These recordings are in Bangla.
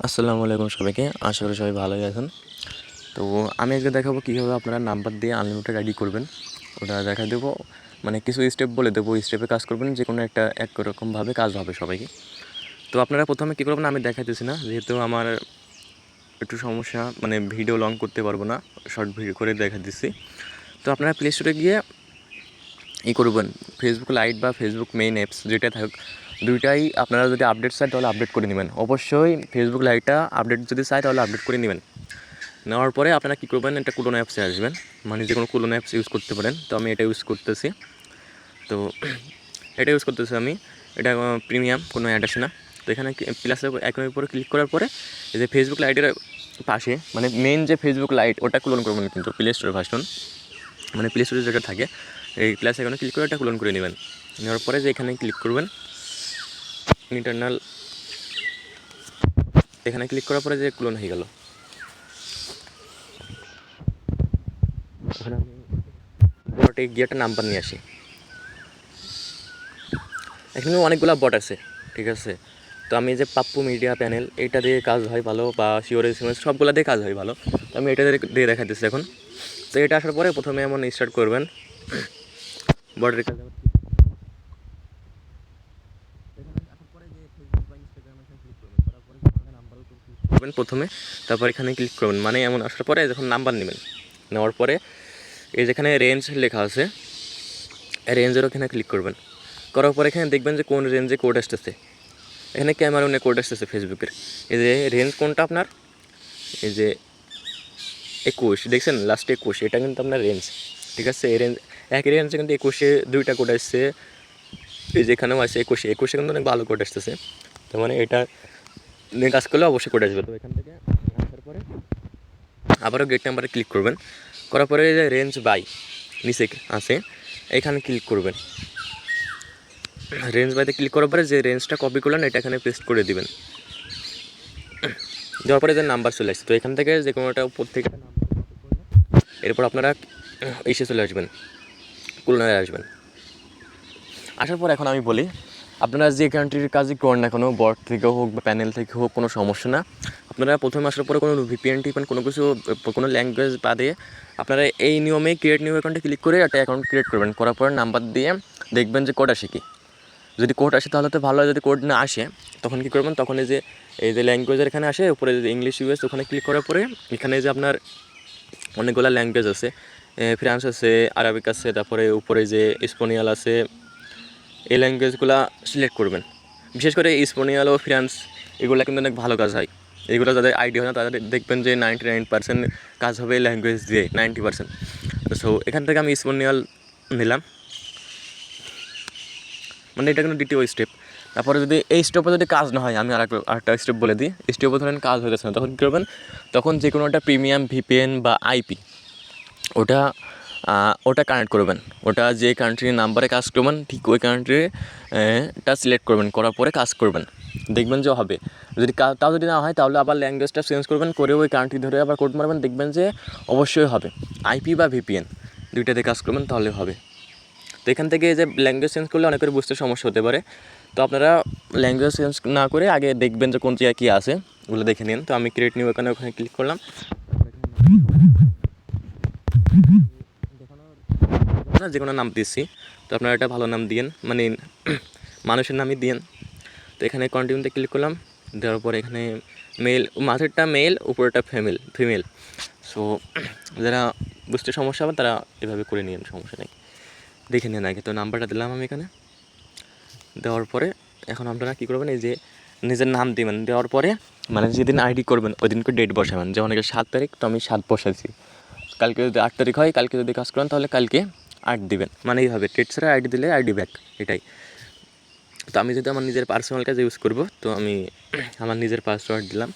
আসসালামু আলাইকুম সবাইকে। আশা করি সবাই ভালোই আছেন। তো আমি আজকে দেখাবো কীভাবে আপনারা নাম্বার দিয়ে আনলিমিটেড আইডি করবেন। ওটা দেখা দেবো, মানে কিছু স্টেপ বলে দেবো, ওই স্টেপে কাজ করবেন, যে কোনো একটা একরকমভাবে কাজ হবে সবাইকে। তো আপনারা প্রথমে কী করবেন আমি দেখাইতেছি না, যেহেতু আমার একটু সমস্যা, মানে ভিডিও লং করতে পারবো না, শর্ট ভিডিও করে দেখা দিচ্ছি। তো আপনারা প্লে স্টোরে গিয়ে করবেন, ফেসবুক লাইট বা ফেসবুক মেইন অ্যাপস যেটা থাকুক, দুইটাই আপনারা যদি আপডেট চাই তাহলে আপডেট করে নেবেন। অবশ্যই ফেসবুক লাইটটা আপডেট যদি চাই তাহলে আপডেট করে নেবেন। নেওয়ার পরে আপনারা কী করবেন, একটা কুলোন অ্যাপসে আসবেন, মানে যে কোনো কুলোন অ্যাপস ইউজ করতে পারেন। তো আমি এটা ইউজ করতেছি, তো এটা ইউজ করতেছি আমি। এটা প্রিমিয়াম, কোনো অ্যাড আসে না। তো এখানে প্লাসের আইকনের উপরে ক্লিক করার পরে এই যে ফেসবুক লাইটের পাশে, মানে মেন যে ফেসবুক লাইট, ওটা ক্লোন করবেন কিন্তু প্লে স্টোরের ভার্সন, মানে প্লে স্টোরে যেটা থাকে এই প্লাস এখানে ক্লিক করে এটা ক্লোন করে নেবেন। নেওয়ার পরে যে এখানে ক্লিক করবেন ইন্টারনাল, এখানে ক্লিক করার পরে যে ক্লোন হয়ে গেল। এখানে আমি বটে গিয়ে একটা নাম্বার নিয়ে আসি। এখানে অনেকগুলো বট আছে, ঠিক আছে। তো আমি যে পাপ্পু মিডিয়া প্যানেল, এটা দিয়ে কাজ হয় ভালো, বা শিওর এসএমএস, সবগুলো দিয়ে কাজ হয় ভালো। তো আমি এটা দিয়ে দেখাতেছি এখন। তো এটা আসার পরে প্রথমে এমন স্টার্ট করবেন বটের কাজ। করবেন প্রথমে, তারপর এখানে ক্লিক করবেন, মানে এমন আসার পরে যখন নাম্বার নেবেন, নেওয়ার পরে এই যেখানে রেঞ্জ লেখা আছে, রেঞ্জের ওখানে ক্লিক করবেন। করার পরে এখানে দেখবেন যে কোন রেঞ্জে কোড আসতেছে। এখানে ক্যামেরুনে কোড আসতেছে ফেসবুকের। এই যে রেঞ্জ কোনটা আপনার, এই যে 21 দেখছেন, লাস্টে 21, এটা কিন্তু আপনার রেঞ্জ, ঠিক আছে। এই রেঞ্জ একই রেঞ্জে কিন্তু 21-এ দুইটা কোড আসছে, এই যেখানেও আছে 21-এ কিন্তু অনেক ভালো কোড আসতেছে। তার মানে এটা নিয়ে কাজ করলে অবশ্যই কোড আসবে। তো এখান থেকে আসার পরে আবারও গেট নাম্বারে ক্লিক করবেন। করার পরে যে রেঞ্জ বাই নিচে আছে, এখানে ক্লিক করবেন। রেঞ্জ বাইতে ক্লিক করার পরে যে রেঞ্জটা কপি করলেন এটা এখানে পেস্ট করে দিবেন। দেওয়ার পরে যে নাম্বার চলে আসছে, তো এখান থেকে যে কোনোটা উপর থেকে এরপর আপনারা এসে চলে আসবেন, কুলনায় আসবেন। আসার পর এখন আমি বলি, আপনারা যে কান্ট্রির কাজই করেন না কোনো, বট থেকে হোক বা প্যানেল থেকে হোক, কোনো সমস্যা না। আপনারা প্রথমে আসার পরে কোনো ভিপিএন টিপেন, কোনো কিছু, কোনো ল্যাঙ্গুয়েজ বাদে আপনারা এই নিয়মে ক্রিয়েট নিউ অ্যাকাউন্টে ক্লিক করে একটা অ্যাকাউন্ট ক্রিয়েট করবেন। করার পরে নাম্বার দিয়ে দেখবেন যে কোড আসে কি। যদি কোড আসে তাহলে তো ভালো হয়, যদি কোড না আসে তখন কী করবেন, তখন এই যে ল্যাঙ্গুয়েজের এখানে আসে উপরে যে ইংলিশ ইউএস, ওখানে ক্লিক করার পরে এখানে যে আপনার অনেকগুলো ল্যাঙ্গুয়েজ আছে, ফ্রান্স আছে, আরবিক আছে, তারপরে উপরে যে স্পেনিয়াল আছে, এই ল্যাঙ্গুয়েজগুলো সিলেক্ট করবেন। বিশেষ করে স্পেনিয়াল ও ফ্রান্স, এগুলো কিন্তু অনেক ভালো কাজ হয়। এগুলো যাদের আইডিয়া হয় না তাদের দেখবেন যে 99% কাজ হবে এই ল্যাঙ্গুয়েজ দিয়ে, 90%। সো এখান থেকে আমি স্পেনিয়াল নিলাম, মানে এটা কিন্তু দ্বিতীয় স্টেপ। তারপরে যদি এই স্টেপে যদি কাজ না হয়, আমি আরেকটা স্টেপ বলে দিই। স্টেপে ধরেন কাজ হয়ে যাচ্ছে না, তখন কী করবেন, তখন যে কোনো একটা প্রিমিয়াম ভিপিএন বা আইপি, ওটা ওটা কানেক্ট করবেন। ওটা যে কান্ট্রির নাম্বারে কাজ করবেন ঠিক ওই কান্ট্রিটা সিলেক্ট করবেন, করার পরে কাজ করবেন, দেখবেন যে হবে। যদি তাও যদি না হয় তাহলে আবার ল্যাঙ্গুয়েজটা চেঞ্জ করবেন, করে ওই কান্ট্রি ধরে আবার কোড মারবেন, দেখবেন যে অবশ্যই হবে। আইপি বা ভিপিএন দুইটাতে কাজ করবেন তাহলে হবে। তো এখান থেকে যে ল্যাঙ্গুয়েজ চেঞ্জ করলে অনেকের বুঝতে সমস্যা হতে পারে। তো আপনারা ল্যাঙ্গুয়েজ চেঞ্জ না করে আগে দেখবেন যে কোন জায়গায় কী আছে, ওগুলো দেখে নিন। তো আমি ক্রিয়েট নিউ ওখানে ক্লিক করলাম। যে কোনো নাম দিচ্ছি, তো আপনারা একটা ভালো নাম দিয়েন, মানে মানুষের নামই দিয়েন। তো এখানে কন্টিনিউতে ক্লিক করলাম, দেওয়ার পরে এখানে মেল, মাঝেরটা মেল, উপরেরটা ফিমেল। সো যারা বুঝতে সমস্যা হবে তারা এভাবে করে নিন, সমস্যা নেই, দেখে নিন আগে। তো নাম্বারটা দিলাম আমি এখানে। দেওয়ার পরে এখন আপনারা কী করবেন, এই যে নিজের নাম দিবেন। দেওয়ার পরে মানে যেদিন আইডি করবেন ওই দিনকে ডেট বসাবেন, যেমন অনেকে 7 তারিখ, তো আমি 7 বসাইছি। কালকে যদি 8 তারিখ হয়, কালকে যদি কাজ করেন তাহলে কালকে 8 দিবেন, মানে এইভাবে ডেট ছাড়া আইডি দিলে আইডি ব্যাক, এটাই। তো আমি যদি আমার নিজের পার্সোনাল কাজ ইউজ করব, তো আমি আমার নিজের পাসওয়ার্ড দিলাম,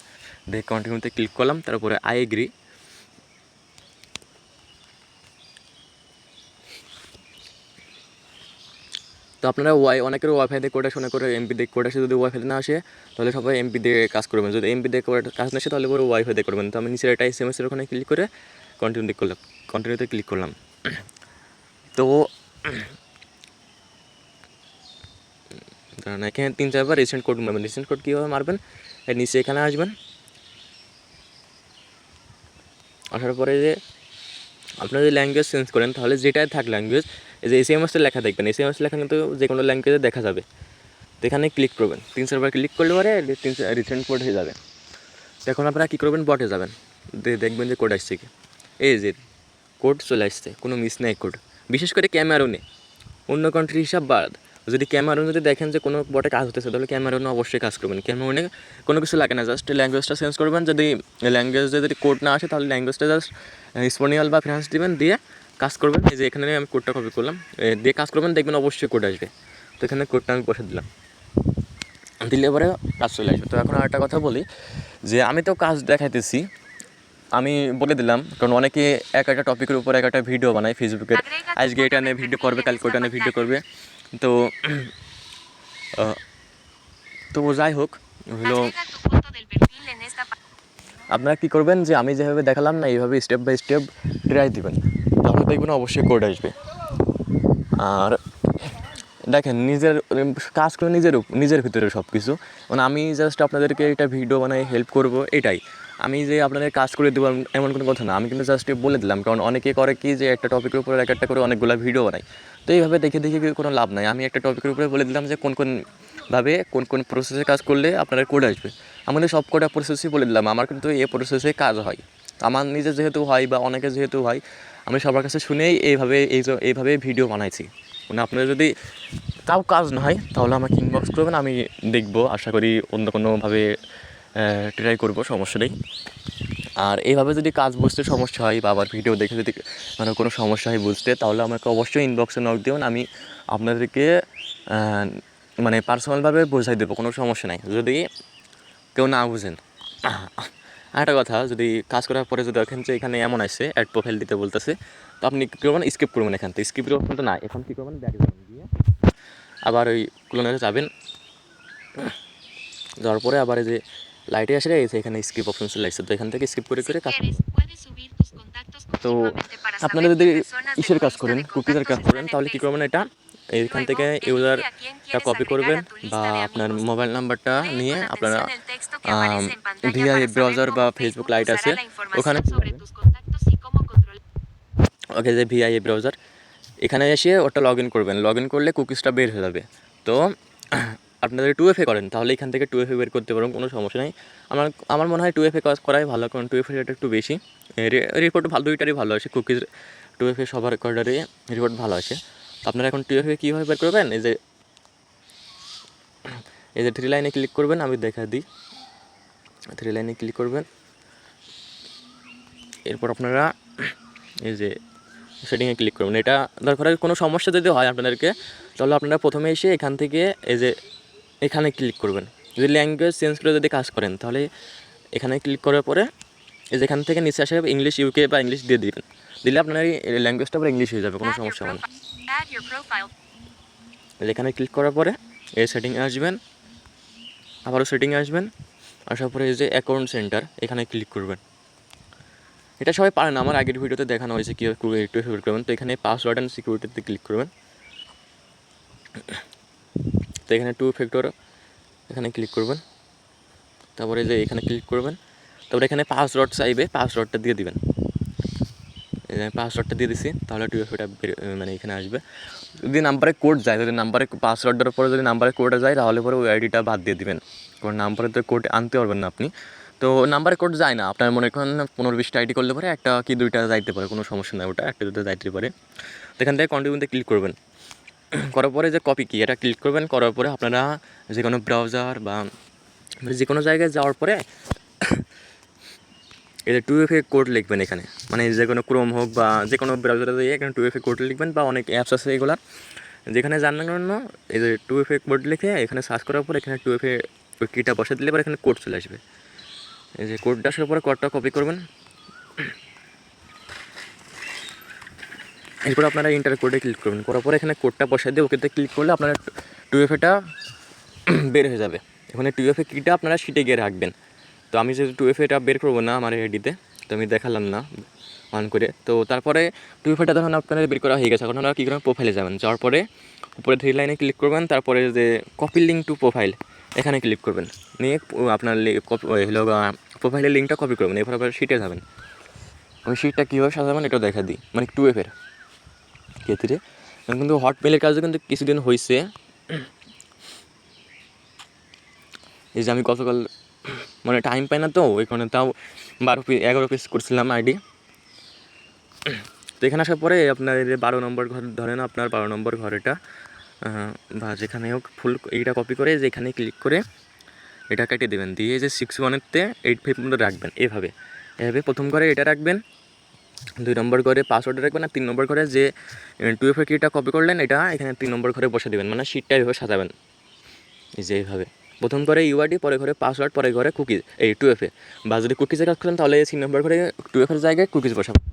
দিয়ে কন্টিনিউতে ক্লিক করলাম, তারপরে আই এগ্রি। তো আপনারা অনেকের ওয়াইফাই দিয়ে কোড আসে, অনেকের এমপি দিয়ে কোড আসে। যদি ওয়াইফাই না আসে তাহলে সবাই এমপি দিয়ে কাজ করবেন, যদি এমপি দিয়ে কাজ না আসে তাহলে পরে ওয়াইফাই দিয়ে করবেন। তো আমি নিচের একটা এসএমএসের ওখানে ক্লিক করে কন্টিনিউতে ক্লিক করলাম। তো এখানে 3-4 বার রিসেন্ট কোড মারবেন। রিসেন্ট কোড কীভাবে মারবেন, নিচে এখানে আসবেন, আসার পরে যে আপনারা যদি ল্যাঙ্গুয়েজ চেঞ্জ করেন তাহলে যেটাই থাক ল্যাঙ্গুয়েজ, এই যে এসএমএসটা লেখা দেখবেন, এসএমএস লেখা কিন্তু যে কোনো ল্যাঙ্গুয়েজে দেখা যাবে। তো এখানে ক্লিক করবেন, 3-4 বার ক্লিক করলে পরে রিসেন্ট কোড হয়ে যাবে। তো এখন আপনারা কী করবেন, বটে যাবেন, দেখবেন যে কোড আসছে কি, এই যে কোড চলে আসছে, কোনো মিস নাই কোড। বিশেষ করে ক্যামেরুনে, অন্য কান্ট্রির হিসাব বাদ, যদি ক্যামেরুন যদি দেখেন যে কোনো বটে কাজ হতেছে তাহলে ক্যামেরুনে অবশ্যই কাজ করবেন। ক্যামেরুনে কোনো কিছু লাগে না, জাস্ট ল্যাঙ্গুয়েজটা চেঞ্জ করবেন। যদি ল্যাঙ্গুয়েজে যদি কোড না আসে তাহলে ল্যাঙ্গুয়েজটা জাস্ট স্পেনিয়াল বা ফ্রান্স দিবেন, দিয়ে কাজ করবেন। এই যে এখানে আমি কোডটা কপি করলাম, দিয়ে কাজ করবেন, দেখবেন অবশ্যই কোড আসবে। তো এখানে কোডটা আমি বসে দিলাম, দিলে পরে কাজ চলে আসবে। তো এখন আরেকটা কথা বলি যে আমি তো কাজ দেখাইতেছি, আমি বলে দিলাম, কারণ অনেকে এক একটা টপিকের উপর এক একটা ভিডিও বানায় ফেসবুকে, আজকে এটা নিয়ে ভিডিও করবে, কালকে ওটা নিয়ে ভিডিও করবে। তো তো যাই হোক হলো, আপনারা কী করবেন যে আমি যেভাবে দেখালাম না, এইভাবে স্টেপ বাই স্টেপ ট্রাই দেবেন, তাহলে দেখবেন অবশ্যই কোড আসবে। আর দেখেন, নিজের কাজ করে নিজের ভিতরে সব কিছু, মানে আমি জাস্ট আপনাদেরকে এটা ভিডিও বানাই হেল্প করব, এটাই। আমি যে আপনাদের কাজ করে দেবো এমন কোনো কথা না, আমি কিন্তু জাস্ট বলে দিলাম। কারণ অনেকে করে কি যে একটা টপিকের উপরে এক একটা করে অনেকগুলো ভিডিও বানাই, তো এইভাবে দেখে দেখে কোনো লাভ নাই। আমি একটা টপিকের উপরে বলে দিলাম যে কোন কোন প্রসেসে কাজ করলে আপনার কোড আসবে। আমি সব কটা প্রসেসই বলে দিলাম, আমার কিন্তু এই প্রসেসে কাজ হয়, আমার নিজে যেহেতু হয় বা অনেকে যেহেতু হয়, আমি সবার কাছে শুনেই এইভাবে ভিডিও বানাইছি। মানে আপনারা যদি তাও কাজ না হয় তাহলে আমাকে ইনবক্স করবেন, আমি দেখবো, আশা করি অন্য কোনোভাবে ট্রাই করবো, সমস্যা নেই। আর এইভাবে যদি কাজ বুঝতে সমস্যা হয় বা আবার ভিডিও দেখে যদি মানে কোনো সমস্যা হয় বুঝতে, তাহলে আমাকে অবশ্যই ইনবক্সে নক দিবেন, আমি আপনাদেরকে মানে পার্সোনালভাবে বোঝাই দেবো, কোনো সমস্যা নাই যদি কেউ না বুঝেন। আরেকটা কথা, যদি কাজ করার পরে যদি দেখেন যে এখানে এমন আসছে অ্যাড প্রোফাইল দিতে বলতেছে, তো আপনি কী করবেন, স্কিপ করবেন। এখান থেকে স্কিপের অপশনটা না, এখন কী করবেন, ব্যাকে যাবেন, গিয়ে আবার ওই ক্লোনে যাবেন, যাওয়ার পরে আবার এই যে লাইটে আসে গেছে, এখানে স্কিপ অপশন চলে আসছে, তো এখান থেকে স্কিপ করে কাজ করবেন। তো আপনারা যদি ইসের কাজ করেন, কুকিজের কাজ করেন, তাহলে কী করবেন, এটা এইখান থেকে ইউজারটা কপি করবেন, বা আপনার মোবাইল নাম্বারটা নিয়ে আপনারা ভিআই ব্রাউজার বা ফেসবুক লাইট আছে ওখানে, ওকে যে ভিআই ব্রাউজার, এখানে এসে ওটা লগ ইন করবেন। লগ ইন করলে কুকিজটা বের হয়ে যাবে। তো আপনারা 2FA করেন তাহলে এখান থেকে 2FA বের করতে পারবেন, কোনো সমস্যা নেই। আমার মনে হয় 2FA কাজ করাই ভালো, কারণ 2FA রেট একটু বেশি, রিপোর্ট ভালো, দুইটারই ভালো আসে। কুকিজ 2FA সবার রেকর্ডারে রিপোর্ট ভালো আসে। তো আপনারা এখন 2FA কীভাবে বের করবেন, এই যে 3 লাইনে ক্লিক করবেন, আমি দেখা দিই, 3 লাইনে ক্লিক করবেন, এরপর আপনারা এই যে সেটিংয়ে ক্লিক করবেন। এটা দরকার কোনো সমস্যা যদি হয় আপনাদেরকে, তাহলে আপনারা প্রথমে এসে এখান থেকে এই যে এখানে ক্লিক করবেন। যদি ল্যাঙ্গুয়েজ চেঞ্জ করে যদি কাজ করেন তাহলে এখানে ক্লিক করার পরে এই যেখান থেকে নিচে আসে ইংলিশ ইউকে বা ইংলিশ দিয়ে দিবেন, দিলে আপনার এই ল্যাঙ্গুয়েজটা আবার ইংলিশ হয়ে যাবে, কোনো সমস্যা হবে না। এখানে ক্লিক করার পরে এই সেটিংয়ে আসবেন, আবারও সেটিংয়ে আসবেন, আসার পরে এই যে অ্যাকাউন্ট সেন্টার, এখানে ক্লিক করবেন। এটা সবাই পারে না, আমার আগের ভিডিওতে দেখানো হয়েছে কীভাবে একটু হেল্প করবেন। তো এখানে পাসওয়ার্ড অ্যান্ড সিকিউরিটিতে ক্লিক করবেন। তো এখানে 2 ফ্যাক্টর এখানে ক্লিক করবেন, তারপরে যে এখানে ক্লিক করবেন, তারপরে এখানে পাসওয়ার্ড চাইবে, পাসওয়ার্ডটা দিয়ে দিবেন। পাসওয়ার্ডটা দিয়ে দিছি, তাহলে 2FAটা মানে এখানে আসবে। যদি নাম্বারে কোড যায়, যদি নাম্বারে পাসওয়ার্ডের পরে যদি নাম্বারে কোডে যায়, তাহলে পরে ওই আইডিটা বাদ দিয়ে দিবেন, কারণ নাম্বারে তো কোড আনতে পারবেন না আপনি। তো নাম্বারে কোড যায় না, আপনার মনে করেন 15-20টা আইডি করলে পরে একটা কি 2টা যাইতে পারে, কোনো সমস্যা নেই, ওটা একটা 2টা যাইতে পারে। তো এখান থেকে কন্টিনিউতে ক্লিক করবেন, করার পরে যে কপি কি এটা ক্লিক করবেন, করার পরে আপনারা যে কোনো ব্রাউজার বা যে কোনো জায়গায় যাওয়ার পরে এই যে 2FA কোড লিখবেন এখানে, মানে যে কোনো ক্রোম হোক বা যে কোনো ব্রাউজারে দিয়ে এখানে 2FA কোড লিখবেন, বা অনেক অ্যাপস আছে এগুলা, যেখানে জানার জন্য এই যে 2FA কোড লিখে এখানে সার্চ করার পর এখানে 2FA ওই কিটা বসে দিলে পরে এখানে কোড চলে আসবে। এই যে কোডটা আসার পরে কোডটা কপি করবেন, এরপর আপনারা ইন্টার কোডে ক্লিক করবেন, করার পরে এখানে কোডটা বসাই দিয়ে ওকেতে ক্লিক করলে আপনারা 2FAটা বের হয়ে যাবে। এখানে 2FA কিটা আপনারা শিটে গিয়ে রাখবেন। তো আমি যেহেতু 2FAটা বের করবো না আমার আইডিতে, তো আমি দেখালাম না অন করে। তো তারপরে 2FAটা যখন আপনারা বের করা হয়ে গেছে, এখন আপনারা কী করবেন, প্রোফাইলে যাবেন, যাওয়ার পরে উপরে 3 লাইনে ক্লিক করবেন, তারপরে যে কপি লিঙ্ক টু প্রোফাইল এখানে ক্লিক করবেন, নিয়ে আপনার প্রোফাইলের লিঙ্কটা কপি করবেন, এরপর আবার শিটে যাবেন। আমি শিটটা কীভাবে সাজাবেন এটাও দেখা দিই, মানে 2F-এর ক্ষেত্রে। কিন্তু হটমেলের কাজে কিন্তু কিছুদিন হয়েছে, এই যে আমি গতকাল মানে টাইম পাই না তো ওইখানে, তাও 11 পিস করছিলাম আইডি। তো এখানে আসার পরে আপনার 12 নম্বর ঘর ধরেন, আপনার 12 নম্বর ঘরেটা বা যেখানে হোক ফুল এইটা কপি করে যে এখানে ক্লিক করে এটা কেটে দেবেন, দিয়ে যে 61-এরতে 85 পর্যন্ত রাখবেন। এভাবে প্রথম ঘরে এটা রাখবেন, 2 নম্বর ঘরে পাসওয়ার্ড রাখবেন, আর 3 নম্বর ঘরে যে 2F-এর কিটা কপি করলেন এটা এখানে 3 নম্বর ঘরে বসে দেবেন, মানে শিটটা এইভাবে সাজাবেন। এই যে এইভাবে প্রথম ঘরে ইউআইডি, পরে ঘরে পাসওয়ার্ড, পরে ঘরে কুকিজ, এই 2F-এ। বা যদি কুকিজে কাজ করেন তাহলে 3 নম্বর ঘরে 2F-এর জায়গায় কুকিজ বসাবেন।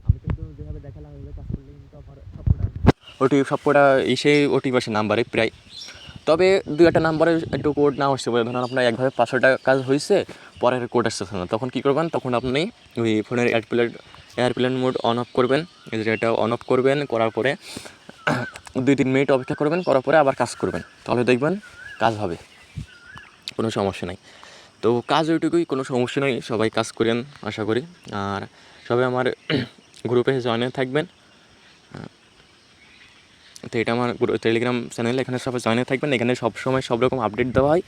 আমি কিন্তু যেভাবে দেখালাম ওইভাবে কাজ করলে কিন্তু আমার সবকটা সেই ওটিপি নাম্বারে প্রায়, তবে 2-1টা নাম্বারে একটু কোড না আসতে পারে। ধরুন আপনার একভাবে 500টা কাজ হয়েছে, পরের কোড আসতেছে না, তখন কী করবেন, তখন আপনি ওই ফোনের এয়ারপ্লেন মোড অন অফ করবেন। এটা অন অফ করবেন, করার পরে 2-3 মিনিট অপেক্ষা করবেন, করার পরে আবার কাজ করবেন, তাহলে দেখবেন কাজ হবে, কোনো সমস্যা নাই। তো কাজ ওইটুকুই, কোনো সমস্যা নেই, সবাই কাজ করেন আশা করি। আর সবাই আমার গ্রুপে জয়েন থাকবেন। তো এটা আমার টেলিগ্রাম চ্যানেল, এখানে সবাই জয়েন থাকবেন, এখানে সবসময় সব রকম আপডেট দেওয়া হয়।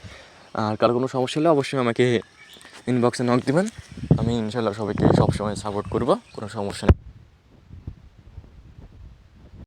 আর কারো কোনো সমস্যা হলে অবশ্যই আমাকে ইনবক্সে নক দিবেন, আমি ইনশাল্লাহ সবাইকে সবসময় সাপোর্ট করবো, কোনো সমস্যা নেই।